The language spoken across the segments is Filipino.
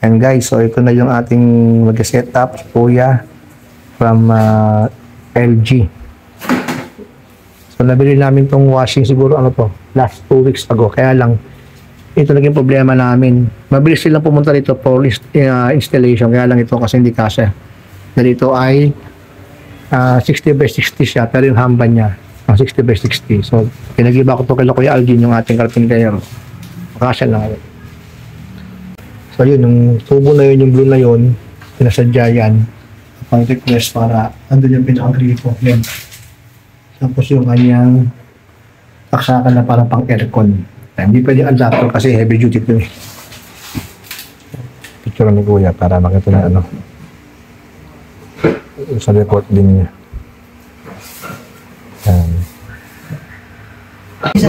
And guys, so ito na yung ating mag-setup, kuya, from LG. So nabili namin tong washing siguro last 2 weeks ago. Kaya lang, ito naging problema namin. Mabilis silang pumunta dito for installation. Kaya lang ito kasi hindi kasya. Na dito ay 60 by 60 siya, pero yung hamba niya 60 by 60. So, pinagiba ko to kay Kuya Algin, yung ating carpenter. Kasya lang. So, yun, yung tubo na yun, yung blue na yun, pinasadya yan. Pang request para andun yung pinaka-gripo. Yan. Tapos yung kanyang taksakan na parang pang aircon. Hindi pwede adapter kasi heavy duty ito eh. Picture ni Kuya para makita na sa report din niya.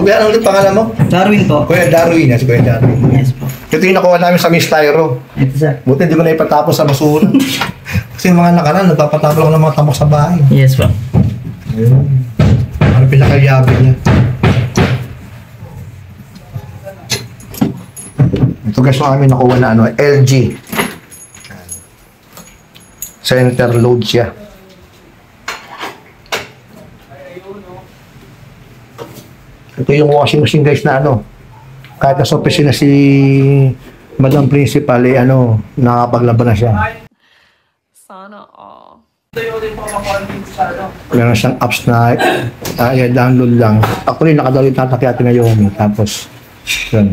Kuya, ano ulit pangalan mo? Darwin po. Kuya Darwin, si Kuya Darwin. Yes po. Ito yung nakuha namin sa Miss Tyro. Ito sir. Buti hindi ko na ipatapos sa basura. Kasi yung mga nakaraan, nagpapatapos lang ng mga tamok sa bahay. Yes po. Ayun. Ano pinakayabi niya? Ito guys, yung amin nakuha na LG. Center load siya. Ito yung washing machine guys na kahit nasa opisina si Madam Principal nakapaglaban na siya. Sana all. Meron siyang apps na download lang. Actually, nakadawit natin na yung tapos yun.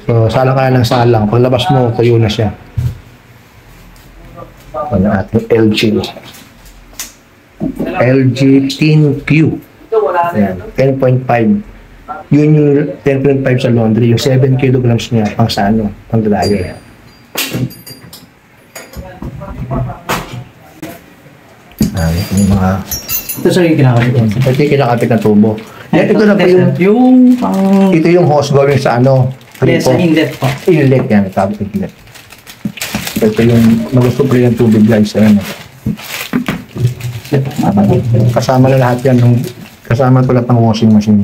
So, salang kaya ng salang. Paglabas mo, tayo na siya. Ano ating LG. LG ThinQ. Ayan, 10.5. Yun yung 10.5 sa laundry. Yung 7 kilograms niya pang pang dryer. Yung mga... Ito sir yung kinakapit. Ito yung kinakapit na tubo. Ito na po ito yung hose going sa Yes, sa inlet po. Inlet yan. Tapos inlet. Ito yung mag-supply ng tubig guys. Ayan. Kasama na lahat yan. Kasama ito lahat ng washing machine.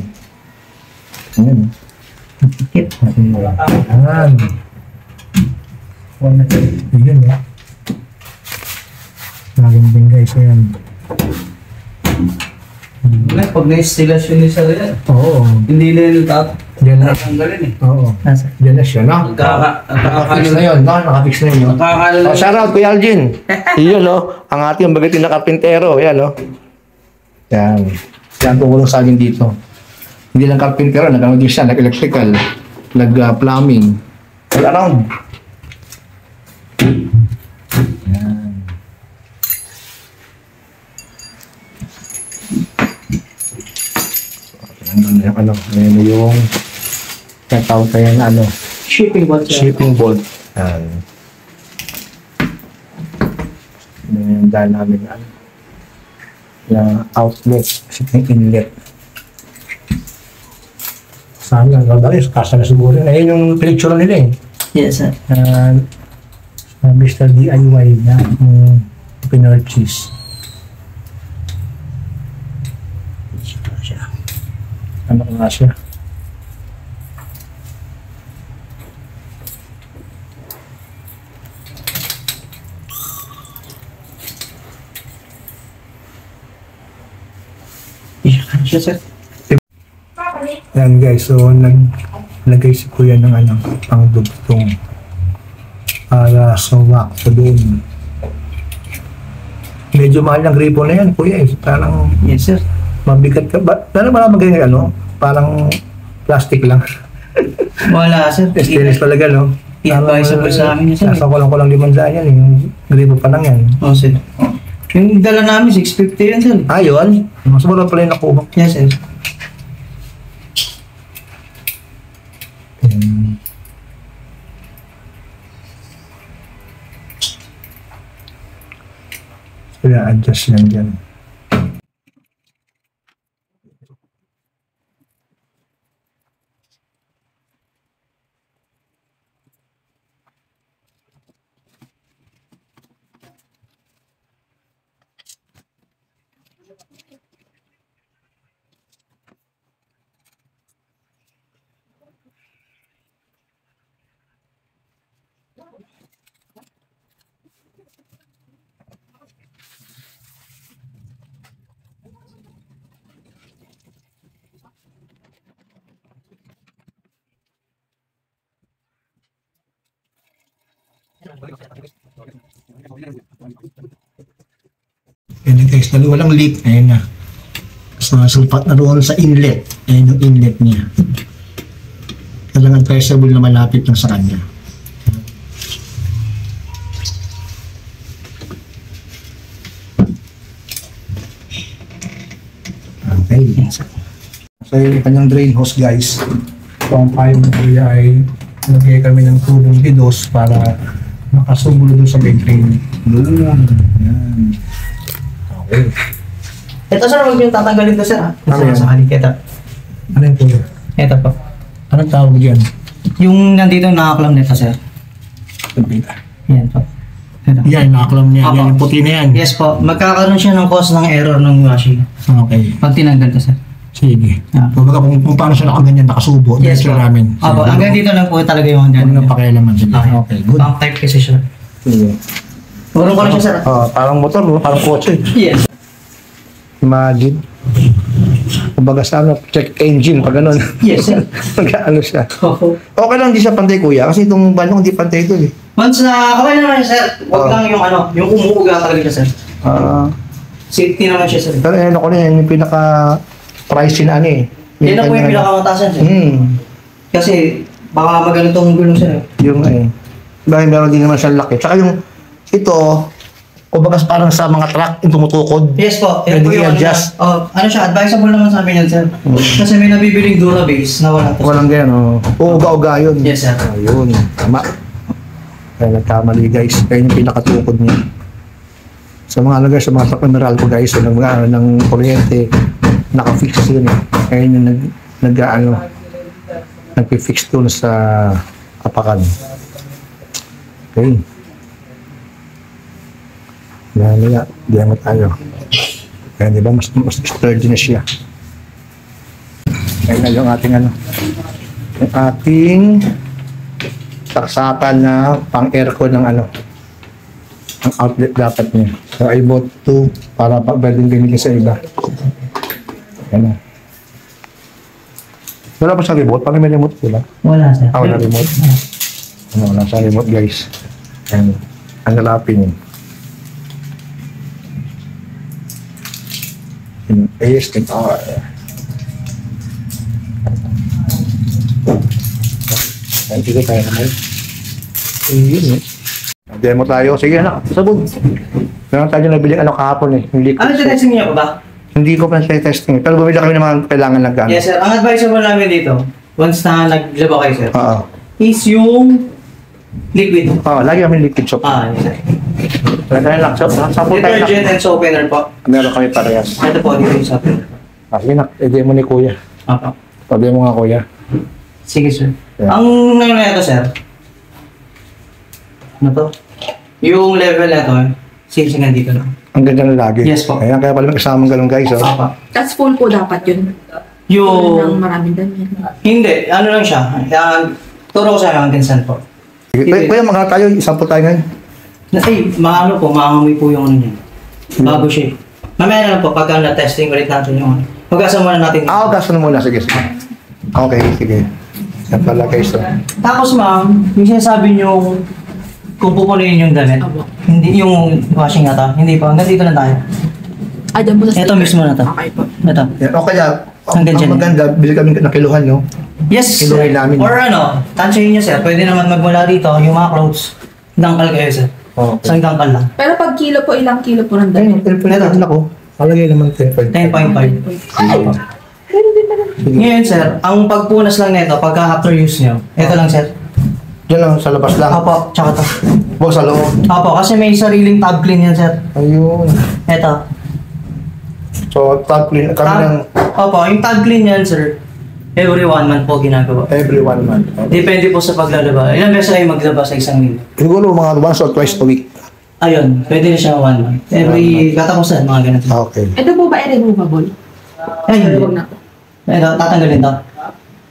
Ayan. Ayan. Ayan. Magandang guys. Ayan. Pag na-installation ni sir yan. Oo. Hindi na yung Diyan na. tanggalin eh. Oo. Diyan na siya, no? Nakafix na yun, no? Nakafix na yun, no? Oh, shoutout, Kuya Algin. Iyon, no? Ang ating bagating na karpintero. Yan, no? Yan. Yan tumulong sa akin dito. Hindi lang karpintero, nag-ano din siya, nag-electrical, nag-plumbing. All around. Yan. Ano yung natawag tayo na Shipping bolt. shipping bolt. Yung dahil namin na outlet kasi yung inlet. Sana dahil kasa na siguro. Ayun yung picture nila eh. Yes sir. Mr. DIY na pinurchase. Ano nga siya? Yes sir. Yan guys, so naglagay si Kuya ng pang-dugtong para sa wax so doon. Medyo mahal ng gripo na yan, Kuya eh. Parang Yes sir. mabigat ka ba? Pero marami ganyan parang plastic lang. Wala sir. Stainless talaga, no? I-advisable sa amin sir. Nasa ko lang 500 yan, yung gripo pa lang yan. Oh sir. Yung dala namin 650 yan sir. Ayun, mas mura pala yung nakuha. Yes sir. Kaya adjust lang dyan. Yan guys, dalawa lang leak. Ayan na. So, sulpat na roon sa inlet. Ayan yung inlet niya. Kailangan traceable na malapit lang sa kanya. Okay. So, yung kanyang drain hose guys. So, ang payo mo kuya ay nagay kami ng tubong didos para makasubo doon sa may drain. Doon. Yan. Okay. Ito sir, huwag nyo tatanggalin to sir ha. Ano yan? Sa halik, ito. Ano yung kuya? Ito po. Anong tawag dyan? Yung nandito nakaklam nito sir. Yan po. Ito. Yan, nakaklam niya. Apo. Yan, yung puti na yan. Yes po, magkakaroon siya ng cause ng error ng washing. Okay. Pag tinanggal to sir. Sige. Ah. Kumbaga kung paano siya nakaganyan, nakasubo. Yes diretso po. namin. Apo, Sige. hanggang dito lang po talaga yung hanggang. Huwag nang pakialaman. Sige. Okay. Okay, good. Pang type kasi siya. Sige. Urong ko lang siya sir. Parang motor, no? Parang kotse. Yes. Imagine. Kumbaga sa ano, check engine, pag ganun. Yes sir. Mag-ano siya. Oo. Okay lang, hindi siya pantay kuya. Kasi itong banyo, hindi pantay ito eh. Once na, okay naman siya sir. Huwag Oh. lang yung ano, yung umuuga talaga siya sir. Safety naman siya sir. Pero ano ko na yan, yung pinaka-price na ano eh. Yan na po yung pinakamatasan sir. Kasi baka magano tong gulong sir. Yung dahil meron din naman siyang laki. Tsaka yung ito, kumbaga parang sa mga truck, yung tumutukod. Yes po. Pwede Yan po yung i-adjust. ano siya, advisable naman sa amin yan sir. Kasi may nabibiling Durabase na wala to. Walang ganyan, uga-uga yun. Yes sir. Ayun, tama. Kaya nagkamali guys. Kaya yung pinakatukod niya. Sa mga ano guys, sa mga truck na Meralco guys, yung mga ng kuryente, naka-fix yun eh. Kaya yung nag-fix doon sa apakan. Okay. Mamaya, diyan mo tayo. Kaya di ba, mas sturdy na siya. Kaya na yung ating yung ating saksakan na pang-aircon ng ang outlet dapat niya. So, I bought 2 para pwedeng binili sa iba. Yan na. Wala pa sa remote? Parang may remote, di ba? Wala sir. Wala remote. Wala sa remote, guys. Yan. Ang lalapin yun. Yung ASMR. Yan, sige tayo naman. Yun eh. Demo tayo. Sige anak, sabon. Meron tayo nabili kahapon eh. Yung liquid Ano soap. testing niyo pa ba? Hindi ko pa testing. Pero bumili kami ng mga kailangan ng gamit. Yes sir. Ang advisable namin dito, once na naglaba kayo sir, Oo. is yung liquid. Oo, lagi kami liquid soap. Yes sir. Lagay lang. Sample tayo na. Detergent and soap opener po. Meron kami parehas. Ito po, dito yung soap opener. Sige na, i-demo ni kuya. Opo. Pa-demo nga kuya. Sige sir. Yeah. Ang ano na ito sir? Ano to? Yung level na ito, sing-singan dito lang. Ang ganda na lagi. Yes po. Ayan, kaya pala may kasamang ganun guys. Oh. Opo. Tapos full po dapat yun. Yung... Ng maraming dami. Hindi, ano lang siya. Turo ko sa hanggang saan po. Sige, kuya, magkakaroon tayo. Sample tayo ngayon. Maano po, maamoy po yung ano niya. Bago siya. Mamaya na lang po, pagka na-testing ulit natin yung ano. Pagkasa muna natin. Gasto na muna. Sige, sige. Okay, sige. Yan pala guys. Oh. Tapos ma'am, yung sinasabi niyo kung pupunuin yung damit, Abo. hindi yung washing na to, hindi po. Hanggang dito lang tayo. Dyan po sa Ito sticker. mismo na to. Okay po. Ito. Yan, okay yan. Hanggang dyan. Ang maganda, bili kami ng kiluhan, no? Yes, Kinuhay namin. or ano, tansyahin niyo sir, pwede naman magmula rito, yung mga clothes, dangkal kayo sir. Okay. Isang dangkal lang. Pero pag kilo po, ilang kilo po ng Ayun, damit? 10.5 na ako. Palagay naman 10.5. 10.5. Ay! Ngayon sir, ang pagpunas lang nito, pagka after use niyo, ito lang sir. Diyan lang, sa labas lang. Opo, tsaka to. Bo, sa loob. Opo, kasi may sariling tab clean yan sir. Ayun. Ito. So, tab clean. Kami ng Opo, yung tab clean yan sir, every 1 month po ginagawa. every 1 month. Depende po sa paglalaba. Ilang beses kayo maglaba sa isang linggo? Siguro mga once or twice a week. Ayun, pwede na siya 1 month. Every katapusan, mga ganito. Okay. Ito po ba ay removable? Ay, hindi. Huwag na po. Ito, tatanggalin to.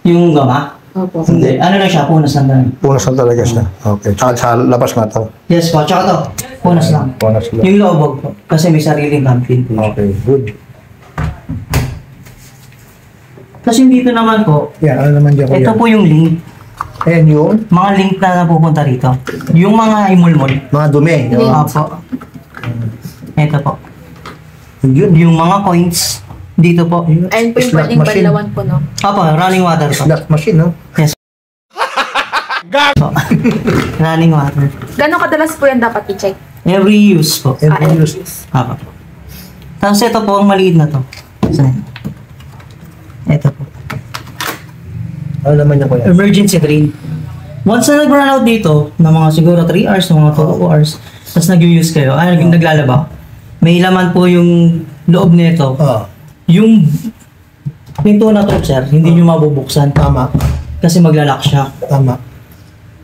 Yung gama? Opo. Hindi. Ano lang siya, punas lang lang. Punas lang talaga siya. Okay. Tsaka sa labas nga to. Yes po, tsaka to. Punas lang. Punas lang. Yung loob wag po. Kasi may sariling campaign po. Okay, good. Kasi dito naman po, Yan, ano naman dyan ito kuya? po yung link. Ayan yung Mga link na napupunta rito. Yung mga imulmol. mga dumi. Link. Opo. Ito po. Yun. Yung mga coins, dito po. Ayun po yung Slot pwedeng machine. banlawan po, no? Opo, running water po. Slot machine, no? Yes. Po. Running water. Gano'ng kadalas po yan dapat i-check? Every use po. Every every use. use. Opo. Tapos ito po, ang maliit na to. Ito po. Ano naman yung kuya? Emergency drain. Once na nag-run out dito, ng mga siguro 3 hours, ng mga 2 hours, tapos nag-use kayo, naglalaba, may laman po yung loob nito. Ah, Yung pinto na to, sir, hindi nyo mabubuksan. tama. Kasi maglalak siya. Tama.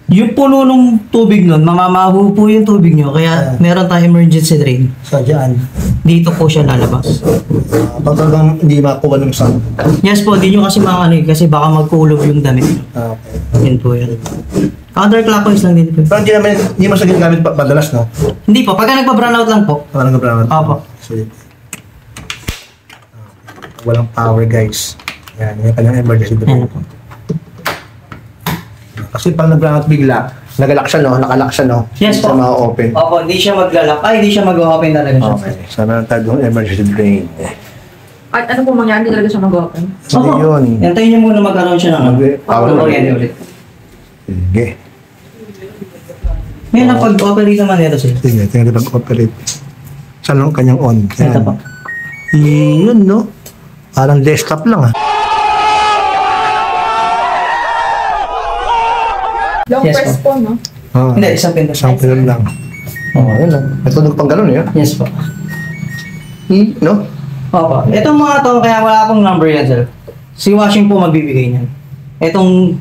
Yung puno ng tubig nun, mamamaho po yung tubig nyo, kaya meron tayong emergency drain. So, dyan. Dito po siya lalabas. Pag talagang hindi makuha ng sun. Yes po, di nyo kasi makano kasi baka magkulog yung damit. Ah, okay. Yun po yun. Counterclockwise lang din po. Pero hindi mo siya ginagamit madalas, no? Hindi po, pagka nagpa-brown out lang po. Parang nag-brown. Opo. Sige. Walang power, guys. Yan, yung kanyang emergency drain. Ayan. Kasi pag nag-brown out bigla, nagalak siya, no? Nakalak siya, no? Yes Hindi po. siya ma-open. Opo, hindi siya maglalak. Ay, hindi siya mag-open talaga siya. Okay. So, meron tayo doon emergency drain. At ano po mangyari, hindi talaga siya mag-open? Hindi yun. Antayin niyo muna magkaroon siya ng Power kuryente ulit. Sige. Ngayon, ang pag-operate naman nito sir. Sige, tingnan natin pag-operate. Saan ang kanyang on? Ito po. Yun, no? Parang desktop lang, ah. Long Yes press po, no? Ah, Hindi, isang pinto. isang pilon lang. Oh, yun lang. Ito pang ganun, yun. Yes po. No? Opo. Itong mga to, kaya wala pong number yan sir. Si washing po magbibigay niyan. Itong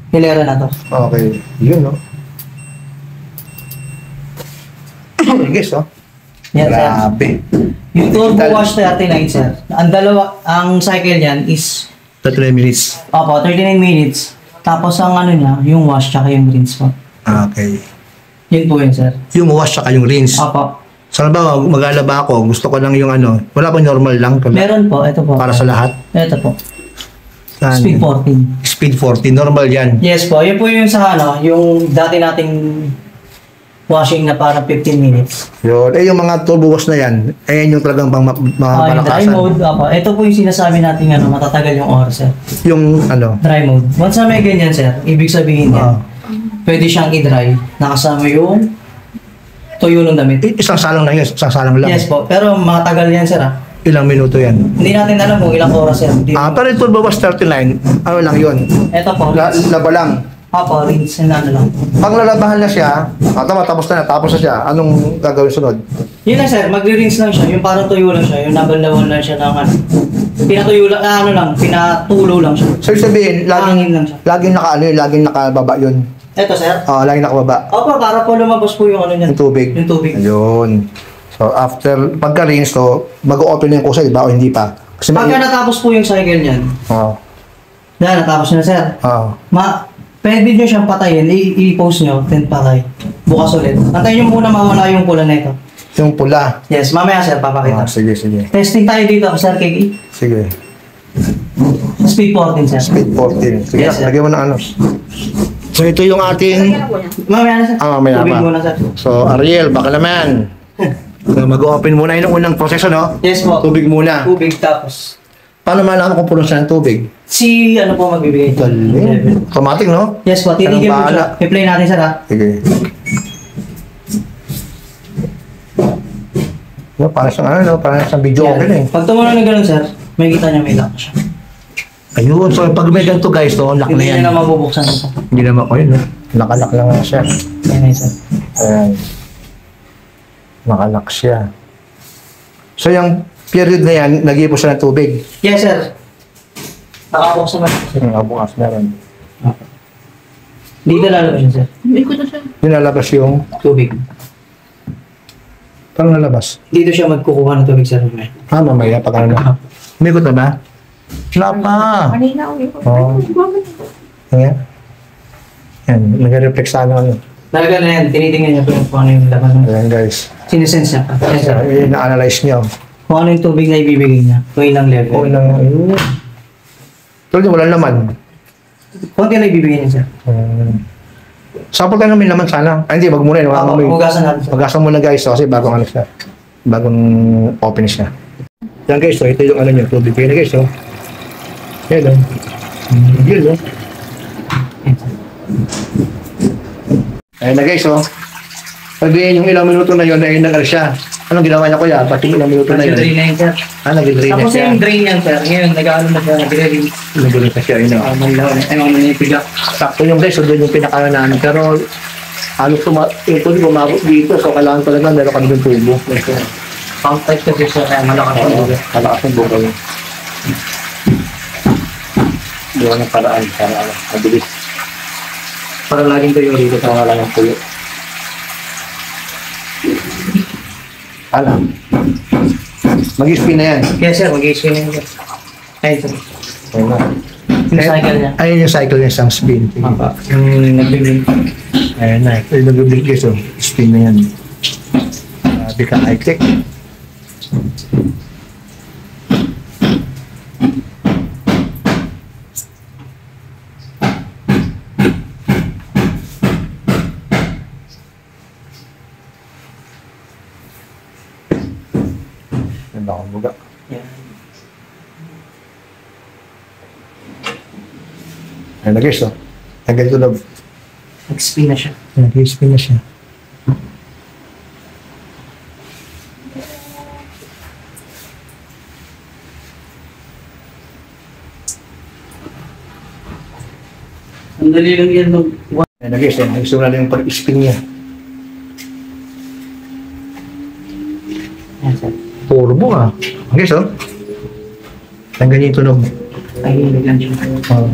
hilera na to. Okay. Yun, no? Yes, oh. Yan sir. Grabe. Yung turbo Digital. wash 39 sir. Ang cycle niyan is 39 minutes. opo, 39 minutes. Tapos ang ano niya, yung wash tsaka yung rinse po. Okay. Yun po yun sir. Yung wash saka yung rinse. Opo. So, ba, mag-alaba ako, gusto ko lang yung ano, wala ba normal lang? Meron po, ito po. Para sa lahat? Ito po. Saan? Speed 14. Speed 40, normal yan. Yes po, yun po yung sa ano, yung dati nating washing na parang 15 minutes. Yun. Eh, yung mga turbo wash na yan, eh, yung talagang pang Yung dry malakasan. mode, opo. Ito po yung sinasabi natin ano, matatagal yung oras sir. Yung ano, Dry mode. Once na may ganyan sir, ibig sabihin Ah. yan, pwede siyang i-dry. Nakasama yung tuyo ng damit. isang salang lang yun, isang salang lang. Yes po, pero matagal yan sir ah. Ilang minuto yan. Hindi natin alam kung ilang oras yan. Hindi. Pero yung turbo wash 39, ano lang yun? Ito po. Laba lang. Opo, rinse na ano lang. Pag nalabahan na siya, tama, tapos na siya, anong gagawin sunod? Yun na sir, magre-rinse lang siya. Yung parang tuyo lang siya. Yung nabanlawan lang siya ng ano. Pinatuyo lang, ano lang, pinatulo lang siya. So, ibig sabihin, Hangin lang siya. laging nakababa yun. Ito sir. Laging nakababa. Opo, para po lumabas po yung ano niyan. Yung tubig. Yung tubig. Ayun. So, after, pagka-rinse to, mag-open na yung kusa, di ba? O hindi pa? Kasi Pagka natapos po yung cycle niyan, Oo. dahil natapos na sir, pwede nyo siyang patayin, i-post nyo, then patay. Bukas ulit. Antayin nyo muna mawala yung pula na ito. Yung pula. Yes, mamaya sir, papakita. Sige, sige. Testing tayo dito, sir, kay Sige. Speed 14 sir. Speed 14. Sige, Yes, sir. lagyan mo ng ano. So, ito yung ating... Kaya po yan. Mamaya na sir. Mamaya Tubig pa. muna sir. So, Ariel, baka naman. So, mag-open muna yun ang unang proseso, no? Yes po. Tubig muna. Tubig tapos. Paano malaman kung puno siya ng tubig? Si ano po magbibigay ito? Galing. Automatic, no? Yes po, titigil po Anong siya. bahala? I-play natin sir ha. Sige. No, parang siyang ano, no? Parang siyang video Yan. okay na eh. Pag tumunog na ganun sir, may kita niya may lock siya. Ayun, so pag may ganito guys, no, lock na Hindi yan. niya na mabubuksan ito. Hindi naman ko yun, no? Nakalock lang nga siya. Yan ay sir. Ayan. Nakalock siya. So yung period na yan, nag-iipon siya ng tubig. Yes sir. Nakabuksan na sir. Bukas meron. Dito lalabas yun sir. May ko na siya. Nilalabas yung... Tubig. Parang nalabas. Dito siya magkukuha ng tubig sir. Mamaya. Mamaya, pag ano na. Umikot na ba? Wala pa. Kanina, uwi ko. Oo. Ayan. Yan, nag-reflect sa ano. Talaga na yan, tinitingnan niya kung ano yung laman. Ayan guys. Sinesense niya pa. Yes sir. Na-analyze niyo. Kung ano yung tubig na ibibigay niya. Kung ilang level. Okay lang. Ayun. Tulad niyo, wala naman. Konti lang ibibigay niya, sir. Sample tayo namin naman sana. Ay, hindi, wag muna. Hugasan natin, sir. Hugasan muna guys. Kasi bagong ano siya. Bagong open siya. Yan guys, so ito yung ano nyo. Tubig kayo na guys. So. Yan o. Yun o. Ayan na guys, oh. Sabihin yung ilang minuto na yun, ayun na siya. Anong ginawa niya kuya? Pati ilang minuto na yun. Nag-drain na yun, sir. Nag-drain na Tapos siya. yung drain yan, sir. Ngayon, nag-ano na siya, nag-drain. Nag-drain na siya, yun o. Ay, mga nanipig ako. Sakto yung guys, so doon yung pinakala namin. Pero, halos ito di umabot dito, so kailangan talaga meron kami ng tubo. Pump type kasi siya, kaya malakas ang buga. Malakas yung buga yun. Doon ang paraan, para mabilis. Para laging tuyo dito. Para lang ang tuyo. Alam. Mag-spin na yan. Yes, sir. Mag-i-spin na yun, sir. Ayun, sir. Ayun na. Yung cycle niya. Ayun yung cycle niya, isang spin. Apa. Yung nag-blink. Ayun na. Ayun nag-blink guys, so spin na yan. Sabi ka high-tech. Ganda akong buga. Yan. Ayun na guys, so. Hanggang ito na. Nag-spin na siya. Nag-spin na siya. Ang dali lang yan nung... Ayun na guys, gusto na yung pag-spin niya. Yan, sir. Turbo ah. Guys, oh. Hanggang yung tunog. Ay, biglang siya. Oh.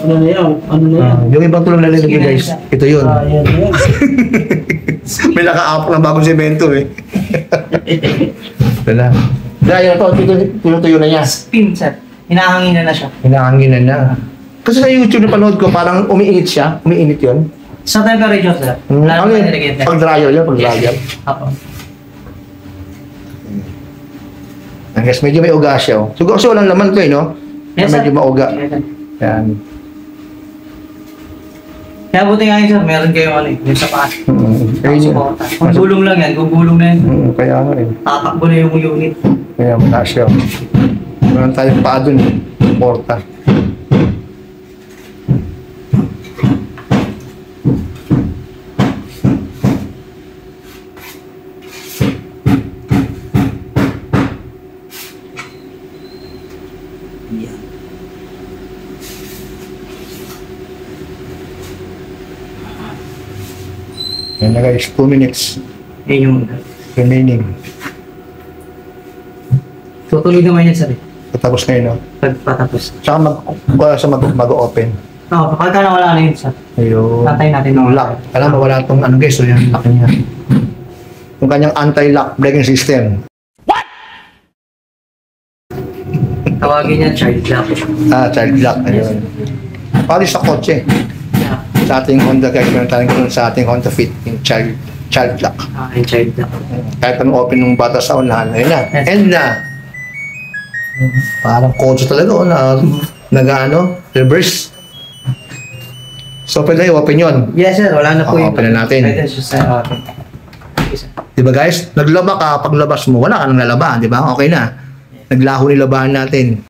Ano na yan? Ano na yan? Yung ibang tunog na nilagay guys, ito yun. Yan, yan. May naka-up ng bagong semento eh. Ito na. Dahil ito, tinutuyo na niya. Spin, sir. Hinahanginan na siya. Hinahanginan na. Kasi sa YouTube na panood ko, parang umiinit siya. Umiinit yun. Sa temperature, sir. Ano yun? nilagay, sir. Pag-dryer yun, pag-dryer. Apo. Guys, medyo may uga siya. Oh. Siguro kasi walang laman to eh, no? Yes, sir. Medyo mauga. Yes, sir. Yan. Kaya buti nga yun, sir. Meron kayo ano eh. Yung sa paas. Kaya yun. Kung gulong lang yan, kung gulong na yan, Kaya nga eh. tatakbo na yung unit. Kaya mataas siya. Meron tayong paa dun. Porta. Yan na guys, 2 minutes Yan yung remaining. tutuloy naman yan, sir. Tapos na yun, no? Pagpatapos. Tsaka mag-open. Oo, kapag ka nawala na yun, sir. Ayun. Tatay natin Yung ng lock. Alam mo, wala itong ano guys, so yung lock niya. Yung kanyang anti-lock braking system. Tawagin niya, child lock. Child lock. Ayun. Pali sa kotse. Yeah. Sa ating Honda guys, meron tayong ganun sa ating Honda Fit, yung child lock. Yung child lock. Kahit anong open ng bata sa unahan, ayun na. Yes. End na. Parang kotse talaga, oh, na nag-ano, reverse. So, pwede i-open yun. Yes, sir. Wala na po yung... Open na natin. Pwede siya sa open. Di ba guys? Naglaba ka, paglabas mo, wala ka nang lalaba, di ba? Okay na. Naglaho ni labahan natin.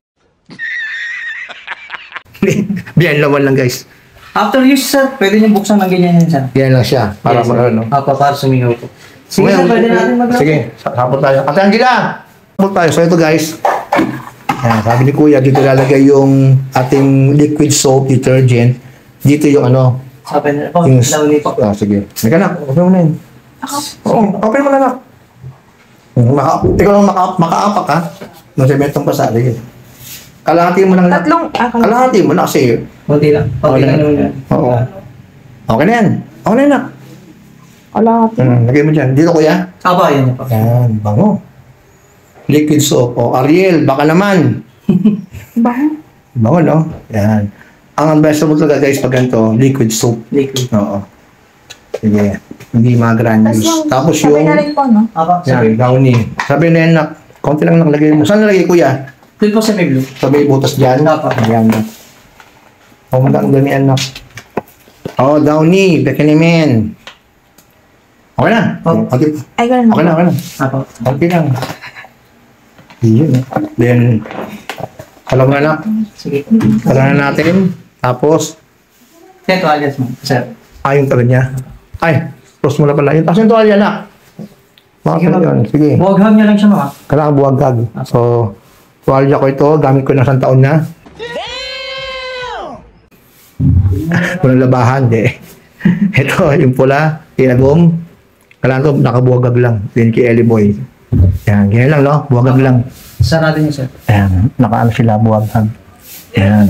Biyan lawan lang guys. After use, sir, pwede niyo buksan ng ganyan yan, sir. Yan lang siya. Para Yes, sir. ano. Para sumingaw po. Sige, Ngayon, sir, pwede natin mag-lock. Sige, sapot tayo. Ate Angela! Sapot tayo. So ito guys. Yan, sabi ni Kuya, dito lalagay yung ating liquid soap detergent. Dito yung ano. Open na po. Yung, Launi po. sige. Sige na, open mo na yun. Oo, open mo na na. Ikaw lang makaapak ha. Nung sementong pasali. Kalahati mo lang. Kalahati mo na kasi. Kunti lang. Kunti lang naman yan. Oo. Okay na yan. Okay na yan. Kalahati. Lagay mo dyan. Dito kuya. Aba, yan po. Yan, bango. Liquid soap. O, Ariel, baka naman. Bango. Bango, no? Yan. Ang advisable talaga guys pag ganito, liquid soap. Liquid. Oo. Sige. Hindi mga granules. Tapos Sabay yung... na rin po, no? Aba, Yan, downy. Sabi na yan na, konti lang nakalagay mo. Saan nalagay kuya? Doon po sa may blue. So may butas dyan. Opo. Ayan. O magandang damihan na. Oh, Downy, Bekelemen. Okay na. Oh. Okay. Ay, ganun. Okay na, okay na. Apo. Okay lang. Yun. Then, alam na na. Sige. Alam na natin. Tapos, Yan, tuwalyas mo, sir. yung talo niya. Ay, close mo na pala. Yung taas yung tuwalya na. Bakit yun? Sige. Buwaghang niya lang siya mga. Kailangan buwagag. So, tuwalya ko ito. Gamit ko ng 1 taon na. Walang labahan, di. Ito, yung pula, ilagom. Kailangan ito, nakabuwagag lang. Din kay Ellie Boy. Yan, ganyan lang, no? Buwagag lang. Sarado niya, sir. Ayan, nakaano sila, buwagag. Ayan.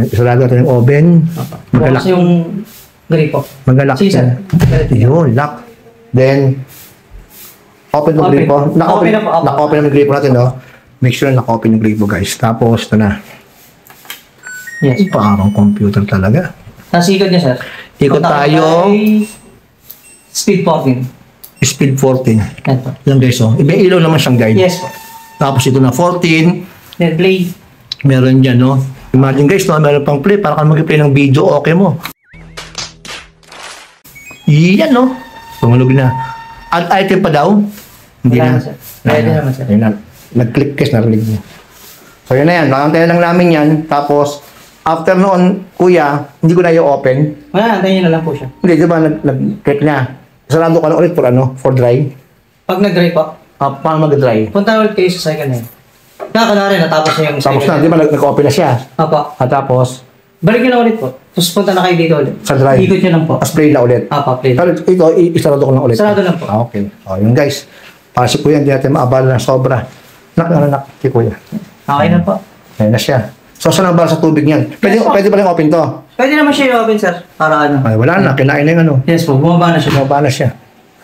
Isalado natin yung oven. Bukas yung gripo. Magalak Sige, sir. Yun, lock. Then, open yung Open. gripo. Open na po, open. Naka-open yung gripo natin, no? Make sure na naka-open yung gripo, guys. Tapos, ito na. Yes. Parang computer talaga. Tapos ikot niya, sir. Ikot Punta tayo. kay Speed 14. Speed 14. Yan po. Yan, guys, oh. Iba ilaw naman siyang guide. Yes po. Tapos, ito na 14. Then play. Meron dyan, no? Imagine, guys, no? Meron pang play. Para ka mag-play ng video, okay mo. Yan, no? Tumunog na. Add item pa daw? Hindi Wala na. na, sir. Ready naman, sir. Ayun na. Nag-click guys, narinig mo. So yun na yan. Nakantayan lang namin yan. Tapos, after noon, kuya, hindi ko na i-open. Wala, antayin niyo na lang po siya. Hindi, di ba, nag-click na. Sarado ka na ulit for ano? For dry. Pag nag-dry po, Paano mag-dry? punta ulit kayo sa second hand. Kunwari, natapos na yung Tapos second na, di ba, nag-open na siya. Apo. At tapos, Balik nyo na ulit po. Tapos punta na kayo dito ulit. sa dry. Ikot nyo lang po. Tapos play na ulit. Apo, play. Pero ito, isarado ko lang ulit. Sarado lang po. Okay. O, yun guys. Para si kuya, hindi natin maabala ng sobra. Nak, si kuya. Okay na po. Ayun na siya. So, saan ang bala sa tubig niyan? Pwede, Yes, po. pwede pa rin open to. Pwede naman siya i-open, sir. Para ano. Ay, wala na, kinain na yung ano. Yes po, bumaba na siya. Bumaba na siya.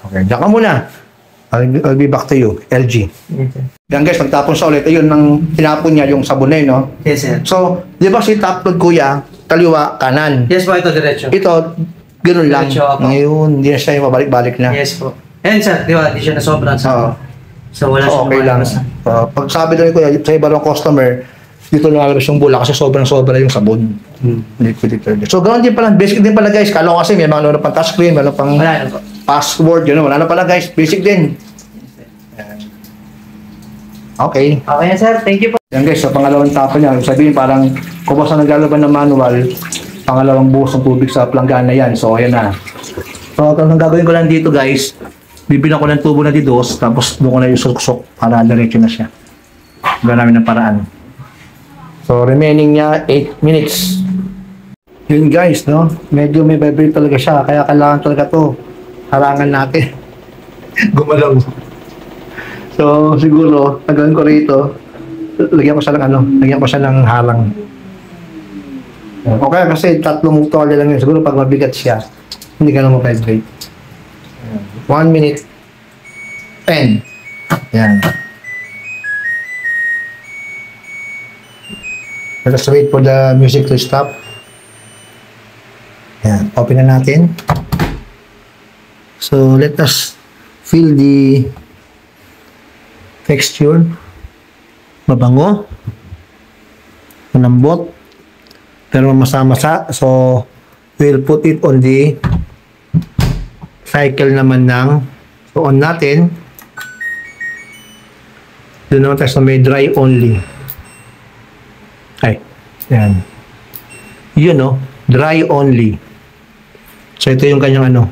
Okay, diyan ka muna. I'll be back to you, LG. Yes, sir. Yan guys, magtapon siya ulit. Ayun, nang tinapon niya yung sabon na yun, no? Yes, sir. So, di ba si top load kuya, kaliwa, kanan. Yes po, ito diretso. Ito, ganoon lang. Diretso ako. Ngayon, hindi na siya yung mabalik-balik na. Yes po. And sir, di ba, di siya nasobran Oo. sa. So wala So, siyang okay lang. lumalabas na. Pag sabi doon kuya, sa iba ng customer, dito lumalabas yung bula kasi sobrang-sobra yung sabon. Liquid detergent. So, ganoon din pala. Basic din pala guys. Kala ko kasi may mga ano pang touchscreen, may pang Wala na po. password, yun. Wala na pala guys. Basic din. Okay. Okay na sir, thank you po. Yan guys, sa pangalawang tapo niya, sabihin parang kung basta naglalaban ng manual, pangalawang buhos ng tubig sa planggana yan. So, ayan na. So, ang gagawin ko lang dito guys, bibilang ko ng tubo na didos, tapos doon ko na yung suksok para diretso na siya. Gawin namin ng paraan. So, remaining niya 8 minutes. Yun guys, no? Medyo may vibrate talaga siya, kaya kailangan talaga to harangan natin. Gumalaw. So, siguro, nagawin ko rito, lagyan ko siya ng ano, lagyan ko siya ng harang. Okay, kasi tatlong tuwalya lang yun. Siguro pag mabigat siya, hindi ka na ma-vibrate. 1 minute. 10. Yan. Let us wait for the music to stop. Yan. Open na natin. So, let us feel the texture. Mabango. Malambot. Pero masa-masa. So, we'll put it on the cycle naman ng so, on natin. Doon naman tayo sa may dry only. Ay, yan. Yun, no? Dry only. So, ito yung kanyang ano.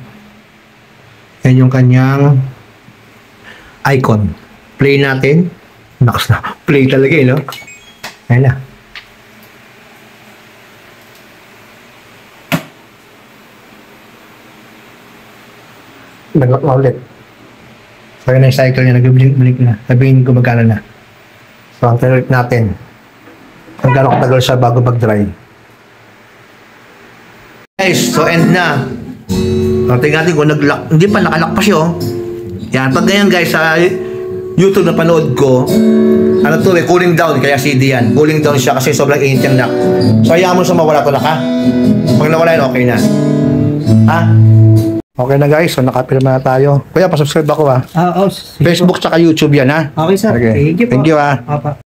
Yan yung kanyang icon. Play natin. Nakas na. Play talaga eh, no? Ayan na. Nag-lock na ulit. So, yun na yung cycle niya. Nag-blink na. Sabihin ko magkano na. So, ang ulit natin. Kung gano'ng katagal siya bago mag-dry. Guys, so end na. So, tingnan natin kung nag-lock. Hindi pa, nakalock pa siya, oh. Yan. Pag ganyan, guys, sa YouTube na panood ko, ano to eh, cooling down, kaya CD yan. Cooling down siya kasi sobrang init yung lock. So, hayaan mo sa mawala to na ka. Pag nawala yun, okay na. Ha? Okay na guys, so nakapirma na tayo. Kuya, pasubscribe ako ha. Oh, Facebook tsaka YouTube yan ha. Okay sir, Okay. thank you po. Thank you ha. Apa.